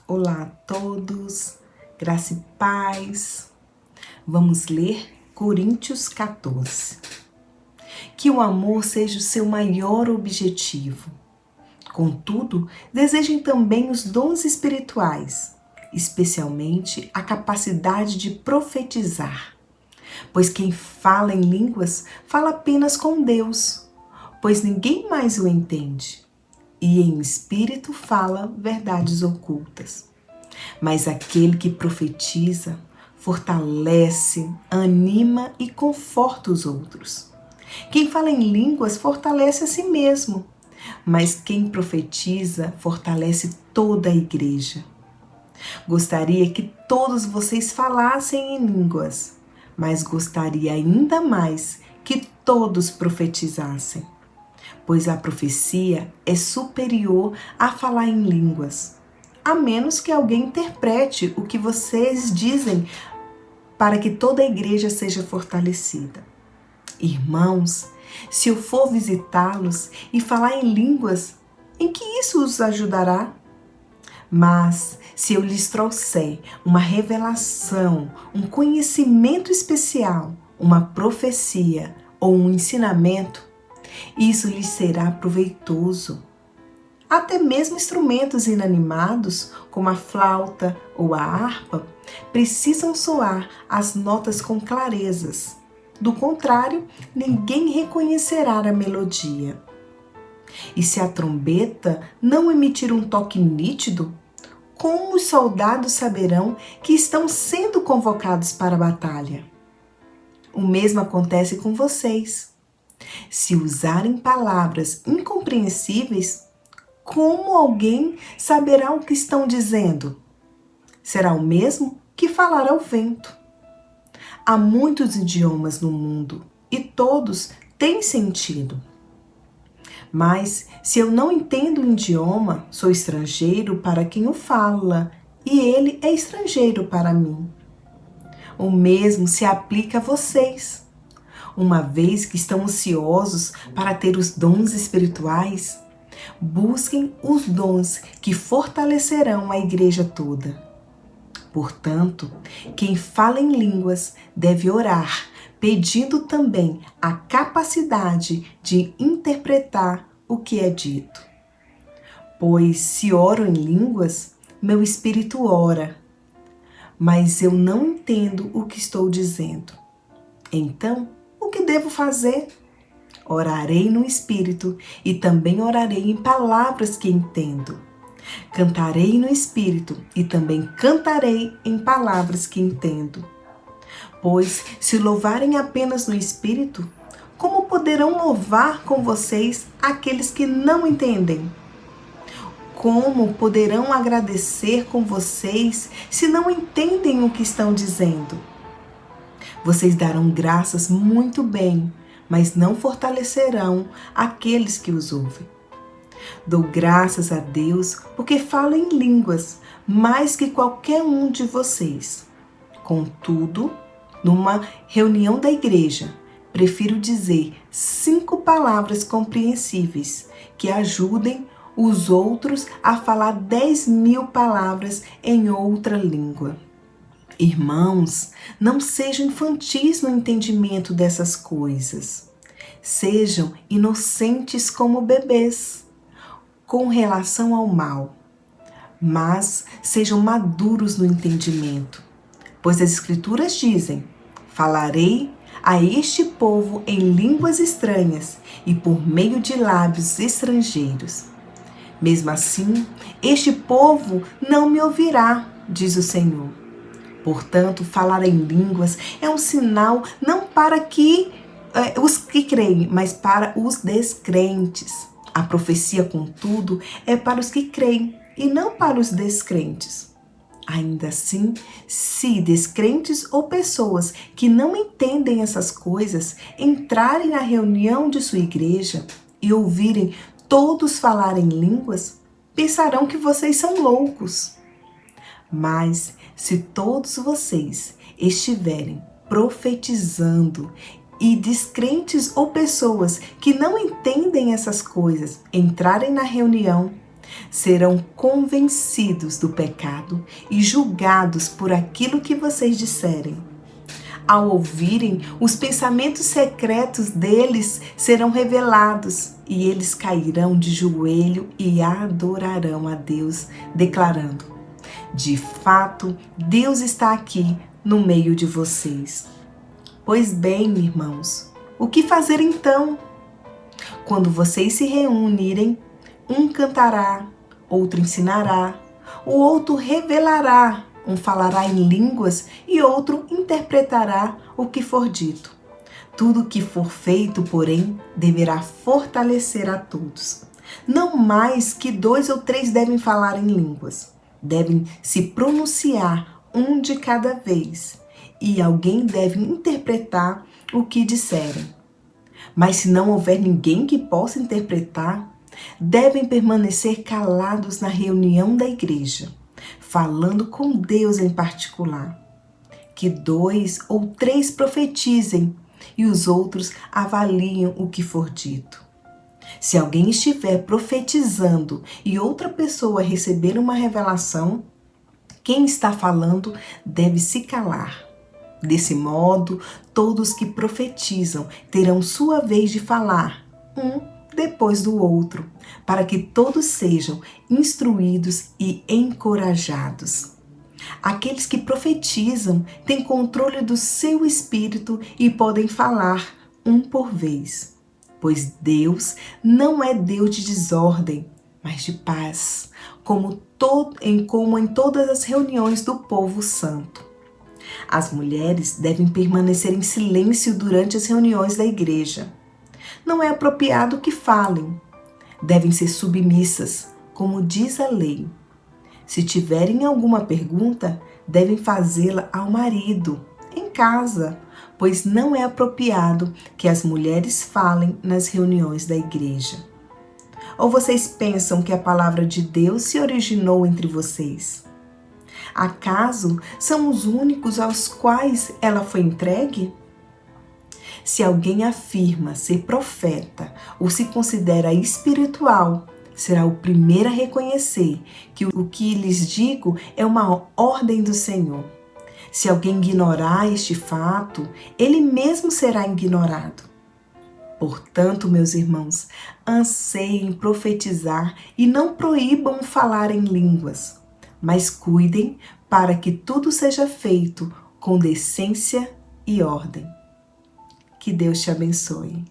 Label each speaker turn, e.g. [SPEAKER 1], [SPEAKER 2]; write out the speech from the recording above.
[SPEAKER 1] Olá a todos, graça e paz. Vamos ler Coríntios 14. Que o amor seja o seu maior objetivo. Contudo, desejem também os dons espirituais, especialmente a capacidade de profetizar. Pois quem fala em línguas fala apenas com Deus, pois ninguém mais o entende. E em espírito fala verdades ocultas. Mas aquele que profetiza fortalece, anima e conforta os outros. Quem fala em línguas fortalece a si mesmo, mas quem profetiza fortalece toda a igreja. Gostaria que todos vocês falassem em línguas, mas gostaria ainda mais que todos profetizassem, pois a profecia é superior a falar em línguas, a menos que alguém interprete o que vocês dizem para que toda a igreja seja fortalecida. Irmãos, se eu for visitá-los e falar em línguas, em que isso os ajudará? Mas se eu lhes trouxer uma revelação, um conhecimento especial, uma profecia ou um ensinamento, isso lhes será proveitoso. Até mesmo instrumentos inanimados, como a flauta ou a harpa, precisam soar as notas com clarezas. Do contrário, ninguém reconhecerá a melodia. E se a trombeta não emitir um toque nítido, como os soldados saberão que estão sendo convocados para a batalha? O mesmo acontece com vocês. Se usarem palavras incompreensíveis, como alguém saberá o que estão dizendo? Será o mesmo que falar ao vento. Há muitos idiomas no mundo e todos têm sentido. Mas se eu não entendo o idioma, sou estrangeiro para quem o fala e ele é estrangeiro para mim. O mesmo se aplica a vocês. Uma vez que estão ansiosos para ter os dons espirituais, busquem os dons que fortalecerão a igreja toda. Portanto, quem fala em línguas deve orar, pedindo também a capacidade de interpretar o que é dito. Pois se oro em línguas, meu espírito ora, mas eu não entendo o que estou dizendo. Então, o que devo fazer? Orarei no Espírito e também orarei em palavras que entendo. Cantarei no Espírito e também cantarei em palavras que entendo. Pois, se louvarem apenas no Espírito, como poderão louvar com vocês aqueles que não entendem? Como poderão agradecer com vocês se não entendem o que estão dizendo? Vocês darão graças muito bem, mas não fortalecerão aqueles que os ouvem. Dou graças a Deus porque falo em línguas mais que qualquer um de vocês. Contudo, numa reunião da igreja, prefiro dizer 5 palavras compreensíveis que ajudem os outros a falar 10.000 palavras em outra língua. Irmãos, não sejam infantis no entendimento dessas coisas. Sejam inocentes como bebês com relação ao mal, mas sejam maduros no entendimento. Pois as Escrituras dizem: falarei a este povo em línguas estranhas e por meio de lábios estrangeiros. Mesmo assim, este povo não me ouvirá, diz o Senhor. Portanto, falar em línguas é um sinal não para os que creem, mas para os descrentes. A profecia, contudo, é para os que creem e não para os descrentes. Ainda assim, se descrentes ou pessoas que não entendem essas coisas entrarem na reunião de sua igreja e ouvirem todos falarem línguas, pensarão que vocês são loucos. Mas se todos vocês estiverem profetizando e descrentes ou pessoas que não entendem essas coisas entrarem na reunião, Serão convencidos do pecado e julgados por aquilo que vocês disserem. Ao ouvirem, os pensamentos secretos deles serão revelados e eles cairão de joelho e adorarão a Deus, declarando: de fato, Deus está aqui no meio de vocês. Pois bem, irmãos, o que fazer então? Quando vocês se reunirem, um cantará, outro ensinará, o outro revelará, um falará em línguas e outro interpretará o que for dito. Tudo o que for feito, porém, deverá fortalecer a todos. Não mais que 2 ou 3 devem falar em línguas. Devem se pronunciar um de cada vez, e alguém deve interpretar o que disserem. Mas se não houver ninguém que possa interpretar, devem permanecer calados na reunião da igreja, falando com Deus em particular. Que 2 ou 3 profetizem e os outros avaliem o que for dito. Se alguém estiver profetizando e outra pessoa receber uma revelação, quem está falando deve se calar. Desse modo, todos que profetizam terão sua vez de falar, um depois do outro, para que todos sejam instruídos e encorajados. Aqueles que profetizam têm controle do seu espírito e podem falar um por vez, pois Deus não é Deus de desordem, mas de paz, como em todas as reuniões do povo santo. As mulheres devem permanecer em silêncio durante as reuniões da igreja. Não é apropriado que falem. Devem ser submissas, como diz a lei. Se tiverem alguma pergunta, devem fazê-la ao marido, em casa, pois não é apropriado que as mulheres falem nas reuniões da igreja. Ou vocês pensam que a palavra de Deus se originou entre vocês? Acaso são os únicos aos quais ela foi entregue? Se alguém afirma ser profeta ou se considera espiritual, será o primeiro a reconhecer que o que lhes digo é uma ordem do Senhor. Se alguém ignorar este fato, ele mesmo será ignorado. Portanto, meus irmãos, anseiem profetizar e não proíbam falar em línguas, mas cuidem para que tudo seja feito com decência e ordem. Que Deus te abençoe.